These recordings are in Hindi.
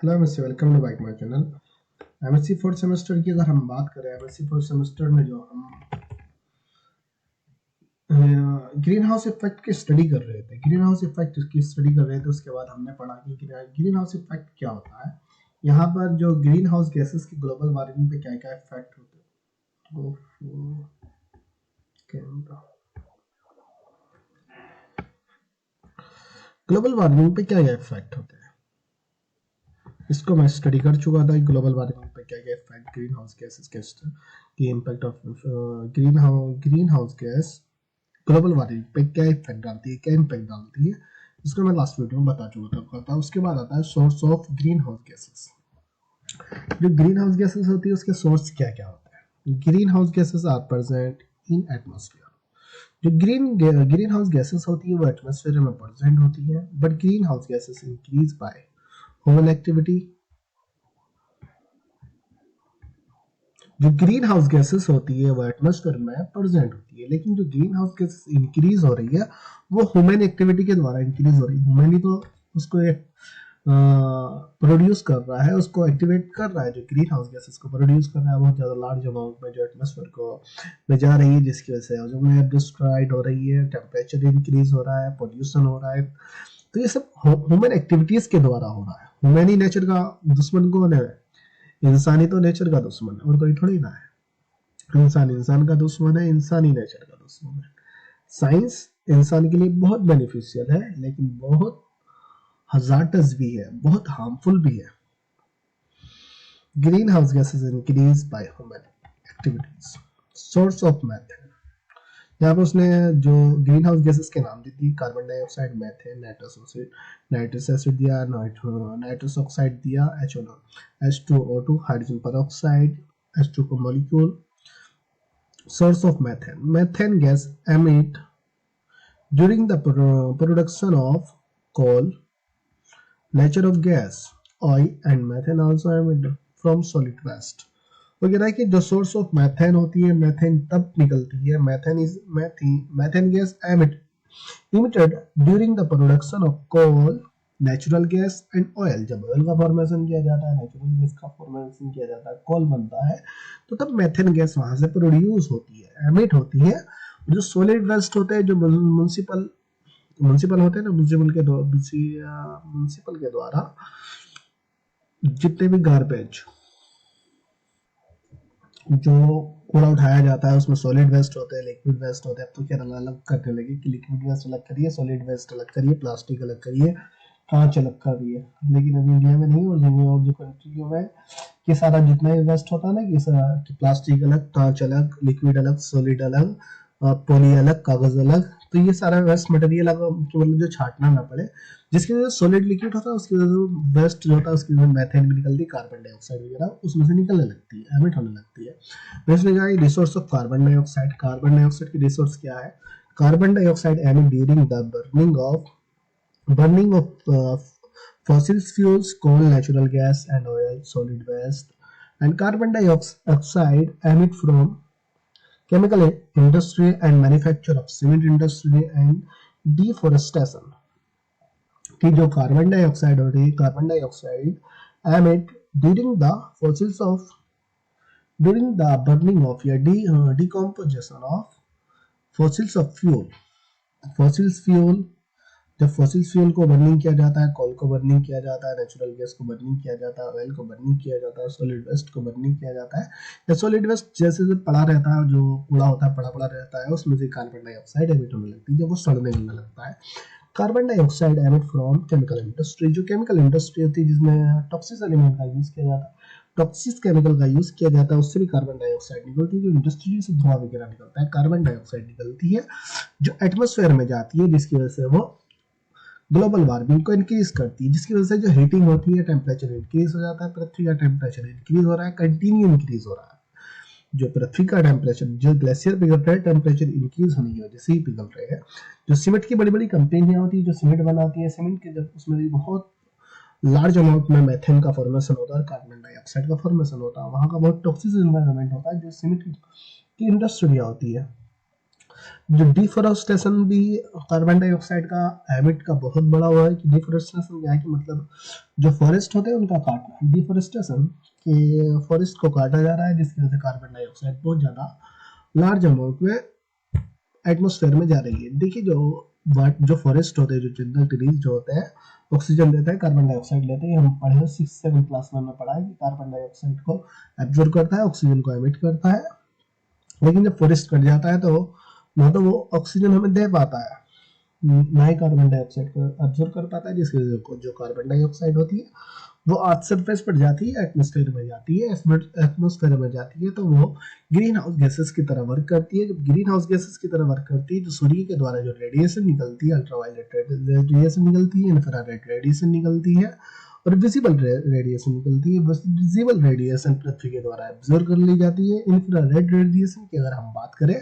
Hello MSc, welcome to back my channel. MSc fourth semester की अगर हम बात करें, एमएससी फोर्थ सेमेस्टर में जो हम ग्रीन हाउस इफेक्ट की स्टडी कर रहे थे, ग्रीन हाउस इफेक्ट की स्टडी कर रहे थे उसके बाद हमने पढ़ा कि ग्रीन हाउस इफेक्ट क्या होता है। यहाँ पर जो ग्रीन हाउस गैसेस की ग्लोबल वार्मिंग पे क्या क्या इफेक्ट होते हैं, ग्लोबल वार्मिंग पे क्या क्या इफेक्ट होते हैं, इसको मैं स्टडी कर चुका था। ग्लोबल वार्मिंग पे क्या क्या इफेक्ट, ग्रीन हाउस गैसेस की impact of green house gas global warming पे क्या इफेक्ट डालती है, क्या इम्पैक्ट डालती है, इसको मैं लास्ट वीडियो में बता चुका था। उसके बाद आता है source of greenhouse gases. जो ग्रीन हाउस गैसेस होती है उसके सोर्स क्या क्या होते हैं। Greenhouse gases are present in atmosphere. जो ग्रीन हाउस गैसेस होती है वो एटमॉस्फेयर में प्रेजेंट होती है, but greenhouse gases increase by human activity. जो ग्रीन हाउस गैसेस होती है वो एटमॉस्फेयर में प्रेजेंट होती है, लेकिन जो ग्रीन हाउस गैसेस इंक्रीज हो रही है वो ह्यूमन एक्टिविटी के द्वारा इंक्रीज हो रही है। ह्यूमन ही तो उसको प्रोड्यूस कर रहा है, उसको एक्टिवेट कर रहा है। जो ग्रीन हाउस गैसेस को प्रोड्यूस कर रहा है बहुत ज्यादा लार्ज अमाउंट में जो एटमॉस्फेयर को में जा रही है, जिसकी वजह से ओजोन लेयर डिस्ट्रॉयड हो रही है, टेम्परेचर इंक्रीज हो रहा है, पोल्यूशन हो रहा है। तो ये सब ह्यूमन एक्टिविटीज के द्वारा हो रहा है। ह्यूमन ही नेचर का दुश्मन कौन है? इंसान ही तो नेचर का दुश्मन है, और कोई थोड़ी ना है। इंसान का दुश्मन है, इंसान ही नेचर का दुश्मन है। साइंस इंसान के लिए बहुत बेनिफिशियल है, लेकिन बहुत हजार्डस भी है, बहुत हार्मफुल भी है। Green house gases increase by human activities. Source of methane, यहाँ पर उसने जो ग्रीन हाउस गैसेस के नाम दी थी, carbon dioxide, methane, nitrous acid दिया, नाइट्रस ऑक्साइड दिया, H2O2, हाइड्रोजन पेरोक्साइड, H2 का molecule. Source of methane, methane gas emit during the production of coal, nature of gas, oil and methane also emit from solid waste। वो कह रहा है कि जो सोर्स ऑफ मैथेन होती है, मैथेन तब निकलती है, methane gas emitted during the production of coal, natural gas and oil. जब ऑयल का फॉर्मेशन किया जाता है, नेचुरल गैस का फॉर्मेशन किया जाता है, कोल बनता है, तो तब मैथेन गैस वहां से प्रोड्यूस होती है, एमिट होती है। जो सॉलिड वेस्ट होते हैं, जो म्युनिसिपल होते हैं ना, म्युनिसिपल के द्वारा जितने भी गार्बेज जो कूड़ा उठाया जाता है उसमें सॉलिड वेस्ट होते हैं, लिक्विड वेस्ट होते हैं। अब तो क्या अलग करने लगे कि लिक्विड वेस्ट अलग करिए, सॉलिड वेस्ट अलग करिए, प्लास्टिक अलग करिए, कांच अलग करिए। लेकिन अभी इंडिया में नहीं, और जो कंट्रियों में ये सारा जितना भी वेस्ट होता है ना, कि प्लास्टिक अलग, कांच अलग, लिक्विड अलग, सॉलिड अलग, पॉली अलग, कागज अलग, तो ये सारा वेस्ट मटेरियल मतलब जो छाटना ना पड़े, जिसकी वजह से सॉलिड लिक्विड होता है, उसकी वजह से वेस्ट जो होता है उसकी वजह से मैथेन भी निकलती है, कार्बन डाइऑक्साइड वगैरह उसमें से निकलने लगती है, एमिट होने लगती है। नेक्स्ट लिखा है resource of carbon dioxide. Carbon dioxide की रिसोर्स क्या है? Carbon dioxide emit during the burning of fossil fuels, coal, natural gas and oil, solid waste, and carbon dioxide emit from chemical industry and manufacture of cement industry and deforestation। कि जो कार्बन डाइऑक्साइड हो रही है, carbon dioxide emit during the burning of या decomposition of fossils of fuel। fossils fuel, जब फॉसिल फ्यूल को बर्निंग किया जाता है, कोल को बर्निंग किया जाता है, नेचुरल गैस को बर्निंग किया जाता है, ऑयल को बर्निंग किया जाता है, सॉलिड वेस्ट को बर्निंग किया जाता है, या सॉलिड वेस्ट जैसे पड़ा रहता है, जो कूड़ा होता है पड़ा रहता है, उसमें से कार्बन डाइऑक्साइड एमिट होने लगती है जब वो सड़ने लगता है। Carbon dioxide emit from chemical industry. जो केमिकल इंडस्ट्री होती है जिसमें टॉक्सिक एलिमेंट का यूज किया जाता है, टॉक्सिक केमिकल का यूज किया जाता है, उससे भी कार्बन डाइऑक्साइड निकलती है। जो इंडस्ट्री से धुआं वगैरह निकलता है, कार्बन डाइऑक्साइड निकलती है, जो एटमॉस्फेयर में जाती है, जिसकी वजह से वो ग्लोबल वार्मिंग को इंक्रीज करती है, जिसकी वजह से जो हीटिंग होती है, टेम्परेचर इंक्रीज हो जाता है, पृथ्वी का टेम्परेचर इंक्रीज हो रहा है, कंटिन्यू इंक्रीज हो रहा है। जो पृथ्वी का टेम्परेचर, जो ग्लेशियर पिघल रहे हैं, टेम्परेचर इंक्रीज होने की वजह से ही पिघल रहे हैं। जो सीमेंट की बड़ी बड़ी कंपनियां होती है, जो सीमेंट बनाती है, सीमेंट के जब उसमें भी बहुत लार्ज अमाउंट में मेथेन का फॉर्मेशन होता है, कार्बन डाइऑक्साइड का फॉर्मेशन होता है, वहां का बहुत टॉक्सिक एनवायरनमेंट होता है। जो सीमेंट की इंडस्ट्री होती है, जो डिफोरेस्टेशन भी कार्बन डाइऑक्साइड का एमिट का बहुत बड़ा हुआ है कि डिफोरेस्टेशन क्या है कि मतलब जो फॉरेस्ट होते हैं उनका काटना, डिफोरेस्टेशन कि फॉरेस्ट को काटा जा रहा है जिसकी वजह से कार्बन डाइऑक्साइड बहुत ज़्यादा लार्ज अमाउंट में एटमोस्फेयर में जा रही है। देखिए जो फॉरेस्ट होते हैं, जो जंगल ट्रीज जो होते हैं, ऑक्सीजन देते हैं, कार्बन डाइऑक्साइड लेते हैं। हम पढ़े 6-7 क्लास में पढ़ा है कि कार्बन डाइऑक्साइड को एब्जॉर्ब करता है, ऑक्सीजन को एमिट करता है। लेकिन जब फॉरेस्ट कट जाता है तो ना तो वो ऑक्सीजन हमें दे पाता है, ना ही कार्बन डाइऑक्साइड को एब्जॉर्ब कर पाता है, जिसकी वजह से जो कार्बन डाइऑक्साइड होती है वो अर्थ सरफेस पर जाती है, एटमॉस्फेयर में जाती है। एटमॉस्फेयर में जाती है तो वो ग्रीन हाउस गैसेस की तरह वर्क करती है। जब ग्रीन हाउस गैसेस की तरह वर्क करती है, जो सूर्य के द्वारा जो रेडिएशन निकलती है, अल्ट्रावायलेट रेडिएशन निकलती है, इंफ्रारेड रेडिएशन निकलती है और विजिबल रेडिएशन निकलती है। विजिबल रेडिएशन पृथ्वी के द्वारा एब्जॉर्ब कर ली जाती है। इंफ्रारेड रेडिएशन की अगर हम बात करें,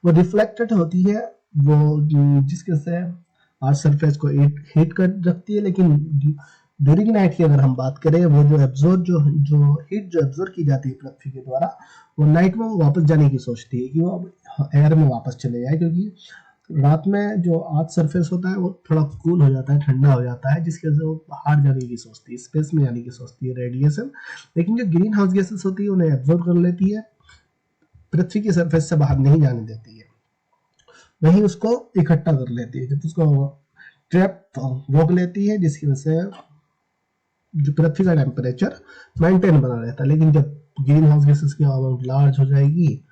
वो रिफ्लेक्टेड होती है, वो जिसके से अर्थ सरफेस को हीट कर रखती है। लेकिन ड्यूरिंग नाइट की अगर हम बात करें, वो जो एब्जॉर्ब जो हीट जो एब्जॉर्ब की जाती है पृथ्वी के द्वारा, वो नाइट में वो वापस जाने की सोचती है कि वो एयर में वापस चले जाए, क्योंकि रात में जो अर्थ सरफेस होता है वो थोड़ा कूल हो जाता है, ठंडा हो जाता है, जिसकी वजह से वो बाहर जाने की सोचती है, स्पेस में जाने की सोचती है रेडिएशन। लेकिन जो ग्रीन हाउस गैसेस होती है उन्हें एब्जॉर्ब कर लेती है, पृथ्वी की सरफेस से बाहर नहीं जाने देती है, वहीं उसको इकट्ठा कर लेती है, जब उसको ट्रैप रोक लेती है, जिसकी वजह से जो पृथ्वी का टेम्परेचर मेंटेन बना रहता है। लेकिन जब ग्रीन हाउस गैसेस की अमाउंट लार्ज हो जाएगी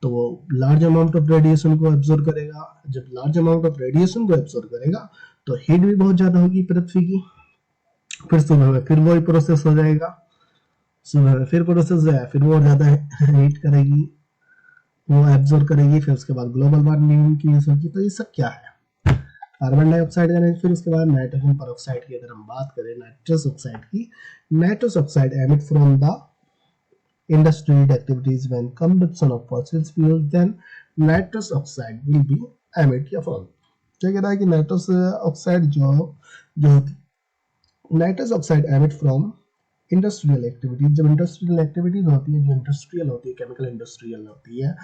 तो वो लार्ज अमाउंट ऑफ रेडिएशन को एब्जॉर्ब करेगा। जब लार्ज अमाउंट ऑफ रेडिएशन को एब्जॉर्ब करेगा तो हीट भी बहुत ज्यादा होगी पृथ्वी की। फिर सुबह में फिर वही प्रोसेस हो जाएगा, सुबह में फिर प्रोसेस जो है फिर वो ज्यादा हीट करेगी, वो एब्जॉर्ब करेगी। फिर उसके बाद ग्लोबल वार्मिंग की होगी। तो ये सब क्या है, कार्बन डाइऑक्साइड का। फिर उसके बाद नाइट्रोजन पेरोक्साइड की अगर हम बात करें, नाइट्रस ऑक्साइड की, nitrous oxide emit from the industrial activities when combustion of fossil fuels, then nitrous oxide will be emit या fall। क्या कह रहा है कि नाइट्रस ऑक्साइड जो जो nitrous oxide emit from industrial activities. जब इंडस्ट्रियल एक्टिविटीज होती है, जो इंडस्ट्रियल होती है, केमिकल इंडस्ट्रियल होती है,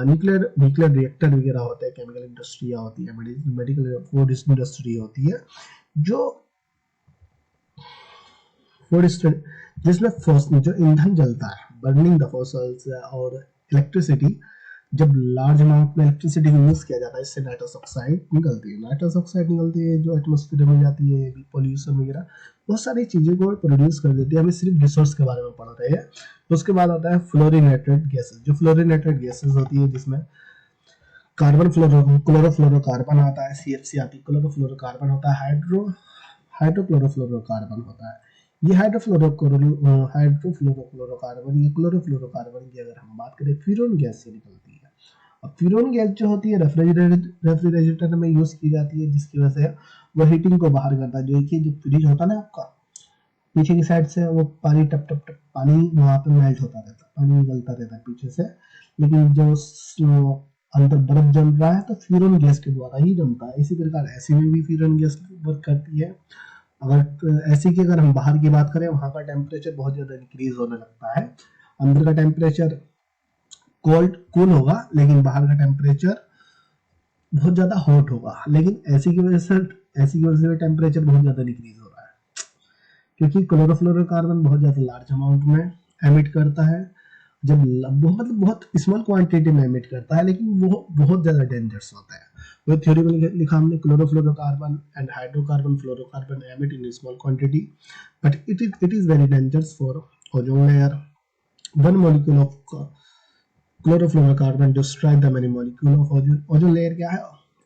न्यूक्लियर रिएक्टर वगैरह होते हैं, केमिकल इंडस्ट्री होती है, मेडिकल फूड इंडस्ट्री होती है, जो फूड जिसमें जो ईंधन जलता है, बर्निंग द फॉसल्स और इलेक्ट्रिसिटी, जब लार्ज अमाउंट में इलेक्ट्रिसिटी यूज किया जाता है, इससे नाइट्रस ऑक्साइड निकलती है। नाइट्रस ऑक्साइड निकलती है जो एटमॉस्फेयर में जाती है, पॉल्यूशन वगैरह बहुत सारी चीजें को प्रोड्यूस कर देती है। हमें सिर्फ रिसोर्स के बारे में पढ़ रहे हैं। तो उसके बाद आता है फ्लोरिनेटेड गैसेस। जो फ्लोरिनेटेड गैसेस होती है जिसमें कार्बन क्लोरोफ्लोरोकार्बन आता है, CFC आती है, क्लोरोफ्लोरोकार्बन होता है, हाइड्रोक्लोरोफ्लोरोकार्बन होता है। ये हाइड्रोफ्लोरोक्लोरोकार्बन, ये क्लोरोफ्लोरोकार्बन की अगर हम बात करें, फ्यूरन गैस से निकलती है। अब फ्यूरन गैस जो होती है रेफ्रिजरेटर में यूज की जाती है, जिसकी वजह से वो हीटिंग को बाहर करता है। जो देखिए जो फ्रिज होता है ना आपका, पीछे की साइड से वो पानी टप टप टप पानी वहां पे मेल्ट होता रहता है, पानी निकलता रहता है पीछे से। लेकिन जो अंदर बर्फ जम रहा है तो फ्यूरन गैस के द्वारा ही जमता है। इसी प्रकार एसी में भी फ्यूरन गैस वर्क करती है। अगर एसी की अगर हम बाहर की बात करें, वहां का टेम्परेचर बहुत ज्यादा इंक्रीज होने लगता है। अंदर का टेम्परेचर कूल होगा, लेकिन बाहर का टेम्परेचर बहुत ज्यादा हॉट होगा। लेकिन एसी की वजह से टेम्परेचर बहुत ज्यादा डिक्रीज हो रहा है, क्योंकि क्लोरोफ्लोरोकार्बन बहुत ज्यादा लार्ज अमाउंट में एमिट करता है। जब बहुत स्मॉल क्वांटिटी में एमिट करता है, लेकिन वो बहुत ज्यादा डेंजरस होता है। वो थ्योरी में लिखा हमने, chlorofluorocarbon and hydrocarbon fluorocarbon emit in small quantity but it is very dangerous for ozone layer. One molecule of chlorofluorocarbon destroy the many molecule of ozone. Ozone layer क्या है,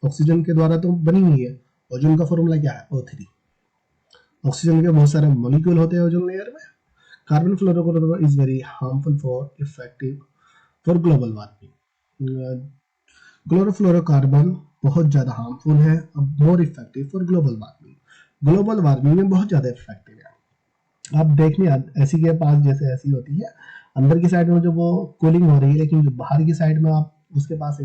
ऑक्सीजन के द्वारा तो बनी हुई है। ओजोन का फॉर्मूला क्या है, O3। ऑक्सीजन के बहुत सारे मॉलिक्यूल होते हैं ओजोन लेयर में। Carbon fluorocarbon is very harmful for effective for global warming. Chlorofluorocarbon बहुत ज्यादा हार्मफुल है, अब more effective for global warming. Global warming में बहुत ज्यादा इफेक्टिव है। आप देखने एसी के पास जैसे एसी होती है, अंदर की साइड में जो वो कूलिंग हो रही है, लेकिन जो बाहर की साइड में आप उसके पास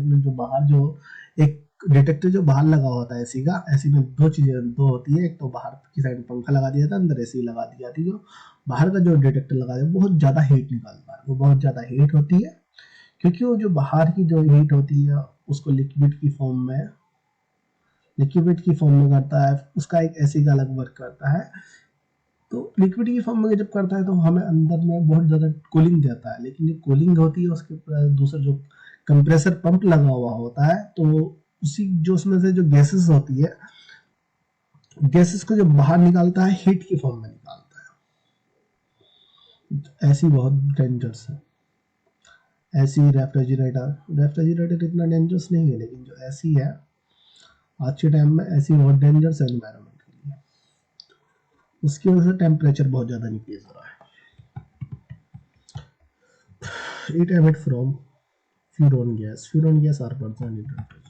एक डिटेक्टर जो बाहर लगा होता है एसी का। एसी में दो होती है, एक तो बाहर की साइड में पंखा लगा दिया जाता है, अंदर एसी लगा दी जाती है। जो बाहर का जो डिटेक्टर लगा दिया बहुत ज्यादा हीट निकालता है, वो बहुत ज्यादा हीट होती है, क्योंकि वो जो बाहर की जो हीट होती है उसको लिक्विड की फॉर्म में करता है, उसका एक एसिड का अलग वर्क करता है। तो लिक्विड की फॉर्म में जब करता है तो हमें अंदर में बहुत ज़्यादा कूलिंग देता है, लेकिन जो कूलिंग होती है उसके दूसरा जो कंप्रेसर पंप लगा हुआ होता है, तो उसी जो उसमें से जो गैसेस होती है, गैसेस को जब बाहर निकालता है हीट की फॉर्म में निकालता है। ऐसी बहुत डेंजरस है। ऐसी रेफ्रिजरेटर इतना डेंजरस नहीं है, लेकिन जो ऐसी है आज के टाइम में, ऐसी बहुत डेंजरस है एनवायरनमेंट के लिए। उसकी वजह से टेम्परेचर बहुत ज़्यादा इंक्रीज हो रहा है। It emit from furon gas. Furon gas are present in refrigerator.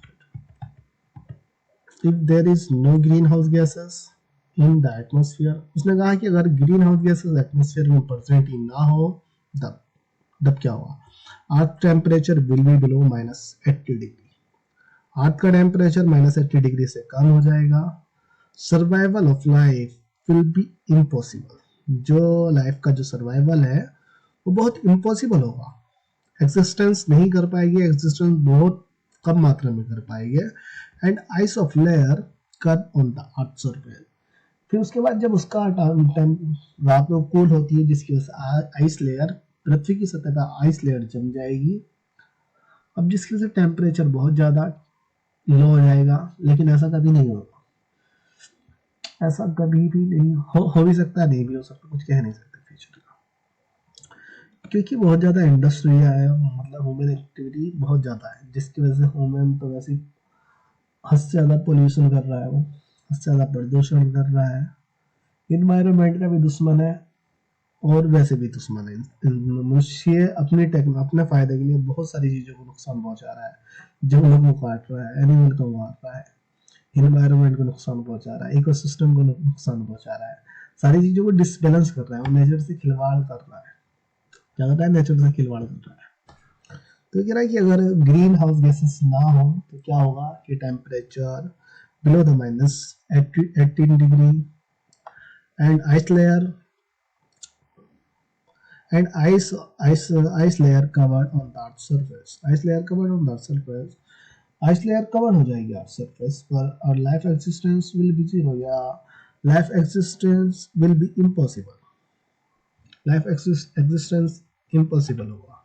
If there is no greenhouse gases in the atmosphere, उसने कहा कि अगर ग्रीन हाउस गैसेस एटमोसफियर में प्रेजेंट ही ना हो तब क्या होगा? Earth temperature will be below -80 degree. Earth का टेम्परेचर -80 डिग्री से कम हो जाएगा। Survival of life will be impossible. जो लाइफ का जो सर्वाइवल है वो बहुत इम्पॉसिबल होगा। एग्जिस्टेंस नहीं कर पाएगी, एग्जिस्टेंस बहुत कम मात्रा में कर पाएंगे। And ice of layer cut on the earth surface. फिर उसके बाद जब उसका रात में कूल होती है, जिसकी वजह से आइस लेयर, पृथ्वी की सतह पर आइस लेयर जम जाएगी। अब जिसकी वजह से टेम्परेचर बहुत ज़्यादा लो हो जाएगा, लेकिन ऐसा कभी नहीं होगा। ऐसा कभी भी नहीं हो भी सकता है, नहीं भी हो सकता, कुछ कह नहीं सकते फ्यूचर का, क्योंकि बहुत ज़्यादा इंडस्ट्री है, मतलब ह्यूमन एक्टिविटी बहुत ज़्यादा है, जिसकी वजह से ह्यूमन तो वैसे हद से ज़्यादा पोल्यूशन कर रहा है, वो हद से ज़्यादा प्रदूषण कर रहा है, इन्वायरमेंट का भी दुश्मन है और वैसे भी दुश्मन है। मनुष्य अपने फायदे के लिए बहुत सारी चीज़ों को नुकसान पहुंचा रहा है। जंगलों को काट रहा है, एनिमल को मार रहा है, इन्वायरमेंट को नुकसान पहुंचा रहा है, इकोसिस्टम को नुकसान पहुंचा रहा है, सारी चीज़ों को डिसबैलेंस कर रहा है, वो नेचर से खिलवाड़ कर रहा है। क्या करता है? नेचर से खिलवाड़ कर रहा है। तो कह रहा है कि अगर ग्रीन हाउस गैसेस ना हो तो क्या होगा कि temperature below the -18 degree and ice layer covered on the earth surface. Ice layer covered on the earth surface. Ice layer cover हो जाएगी अर्थ सरफेस पर, और life existence will be zero, या life existence will be impossible. Life existence impossible होगा।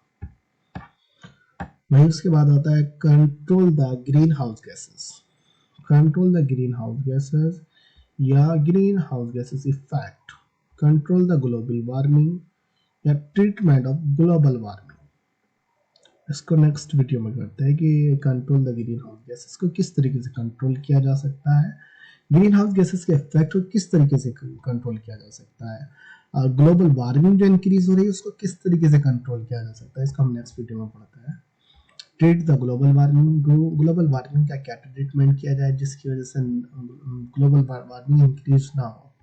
वहीं उसके बाद आता है control the greenhouse gases. Control the greenhouse gases या greenhouse gases effect, control the global warming या ट्रीटमेंट ऑफ ग्लोबल वार्मिंग। इसको नेक्स्ट वीडियो में करते हैं कि control the greenhouse gases को किस तरीके से कंट्रोल किया जा सकता है, ग्रीन हाउस गैसेस के इफेक्ट को किस तरीके से कंट्रोल किया जा सकता है, और ग्लोबल वार्मिंग जो इंक्रीज हो रही है उसको किस तरीके से कंट्रोल किया जा सकता है। इसको हम नेक्स्ट वीडियो में पढ़ते हैं। Treat the global warming, global warming का क्या ट्रीटमेंट किया जाए जिसकी वजह से ग्लोबल वार्मिंग इंक्रीज ना हो।